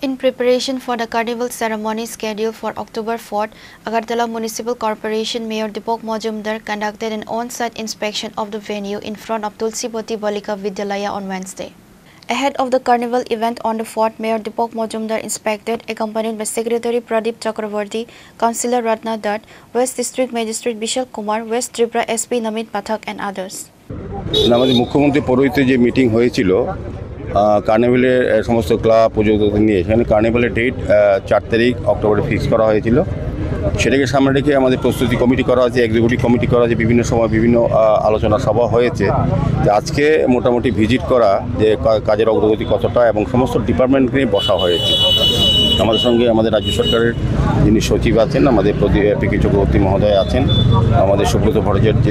In preparation for the carnival ceremony scheduled for October 4th, Agartala Municipal Corporation Mayor Deepak Majumdar conducted an on-site inspection of the venue in front of Tulsipati Balika Vidyalaya on Wednesday. Ahead of the carnival event on the 4th, Mayor Deepak Majumdar inspected, accompanied by Secretary Pradeep Chakravarti, Councillor Ratna Dutt, West District Magistrate Bishal Kumar, West Tripura SP Namit Pathak and others. আমাদের মুখ্যমন্ত্রী পৌরহিত্যে যে meeting হয়েছিল কার্নিভালের সমস্ত club পর্যটকদের নিয়ে, সেখানে কার্নিভালের date 4 তারিখ অক্টোবরে ফিক্স করা হয়েছিল। সেটাকে সামনে রেখে আমাদের প্রস্তুতি কমিটি করা হয়েছে, এক্সিকিউটিভ কমিটি করা হয়েছে, বিভিন্ন সময় বিভিন্ন আলোচনা সভা হয়েছে। আজকে মোটামুটি ভিজিট করা যে কাজের অগ্রগতি কতটা এবং সমস্ত ডিপার্টমেন্টকে নিয়ে বসা হয়েছে। আমাদের সঙ্গে আমাদের রাজ্য সরকারের যিনি সচিব আছেন, আমাদের পিকে চক্রবর্তী মহোদয় আছেন, আমাদের সুব্রত ভট্টাচার্য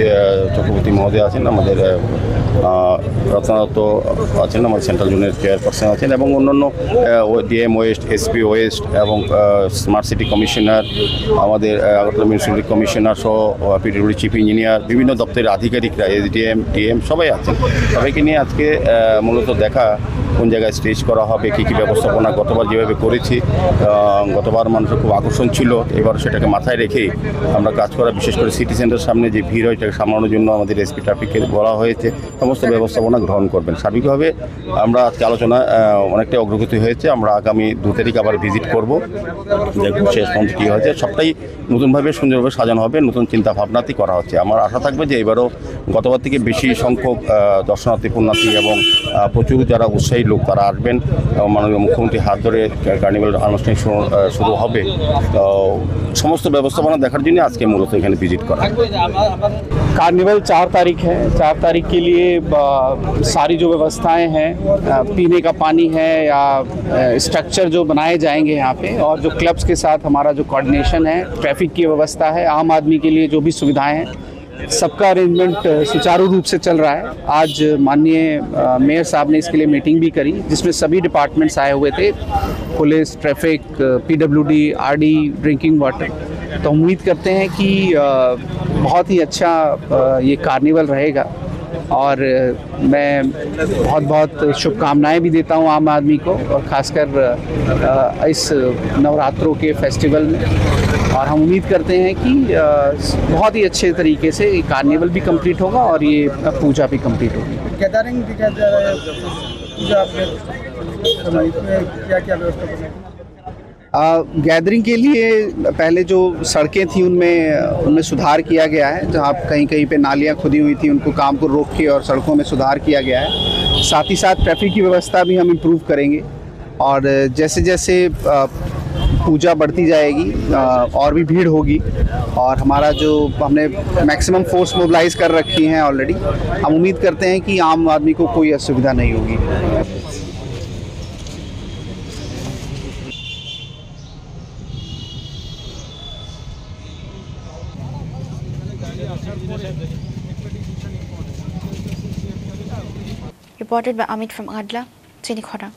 চক্রবর্তী মহোদয় আছেন, আমাদের রত্নাদত্ত আছেন, আমাদের সেন্ট্রাল জোনের চেয়ারপারসন আছেন এবং অন্যান্য ডিএম ওয়েস্ট, এসপি ওয়েস্ট এবং স্মার্ট সিটি কমিশনার, আমাদের আগরতলা মিউনিসিপ্যালিটি কমিশনার সহ পিডব্লিউডি চিফ ইঞ্জিনিয়ার, বিভিন্ন দপ্তরের আধিকারিকরা, এসডিএম, টিএম সবাই আছেন। সবাইকে নিয়ে আজকে মূলত দেখা কোন জায়গায় স্টেজ করা হবে, কী কী ব্যবস্থাপনা গতবার যেভাবে করেছি, গতবার মানুষের খুব আকর্ষণ ছিল, এবার সেটাকে মাথায় রেখেই আমরা কাজ করা, বিশেষ করে সিটি সেন্টারের সামনে যে ভিড় হয় এটাকে সামলানোর জন্য আমাদের এসপি ট্রাফিককে বলা হয়েছে সমস্ত ব্যবস্থাপনা গ্রহণ করবেন। সার্বিকভাবে আমরা আজকে আলোচনা অনেকটাই অগ্রগতি হয়েছে। আমরা আগামী 2 তারিখ আবার ভিজিট করব, দেখব শেষ পর্যন্ত কী হয়েছে। সবটাই নতুনভাবে সুন্দরভাবে সাজানো হবে, নতুন চিন্তা ভাবনাতেই করা হচ্ছে। আমার আশা থাকবে যে এবারও গতবার থেকে বেশি সংখ্যক দর্শনার্থী, পুণ্যার্থী এবং প্রচুর যারা উৎসাহী লোক তারা আসবেন এবং মাননীয় মুখ্যমন্ত্রীর হাত ধরে কার্নিভাল আনুষ্ঠানিক শুরু হবে। সমস্ত ব্যবস্থাপনা দেখার জন্য আজকে মূলত এখানে ভিজিট করা। कार्निवल 4 तारीख है। 4 तारीख के लिए सारी जो व्यवस्थाएं हैं, पीने का पानी है या स्ट्रक्चर जो बनाए जाएंगे यहाँ पे, और जो क्लब्स के साथ हमारा जो कोऑर्डिनेशन है, ट्रैफिक की व्यवस्था है, आम आदमी के लिए जो भी सुविधाएं हैं, सबका अरेंजमेंट सुचारू रूप से चल रहा है। आज माननीय मेयर साहब ने इसके लिए मीटिंग भी करी, जिसमें सभी डिपार्टमेंट्स आए हुए थे, police, traffic, PWD, RD, drinking water. तो उम्मीद करते हैं कि बहुत ही अच्छा ये कार्निवल रहेगा और मैं बहुत बहुत शुभकामनाएं भी देता हूं आम आदमी को, और ख़ासकर इस नवरात्रों के फेस्टिवल में। और हम उम्मीद करते हैं कि बहुत ही अच्छे तरीके से ये कार्निवल भी कंप्लीट होगा और ये पूजा भी कंप्लीट होगी। गैदरिंग भी क्या जा रहा है, पूजा में क्या व्यवस्था बनेगी? गैदरिंग के लिए पहले जो सड़कें थी उनमें सुधार किया गया है। जहाँ कहीं कहीं पे नालियाँ खुदी हुई थी, उनको काम को रोक के और सड़कों में सुधार किया गया है। साथ ही साथ ट्रैफिक की व्यवस्था भी हम इम्प्रूव करेंगे, और जैसे जैसे पूजा बढ़ती जाएगी और भी भीड़ होगी, और हमारा जो हमने मैक्सिमम फोर्स मोबिलाइज कर रखी हैं ऑलरेडी, हम उम्मीद करते हैं कि आम आदमी को कोई असुविधा नहीं होगी। Reported by Amit from Agadla, Chinikhora.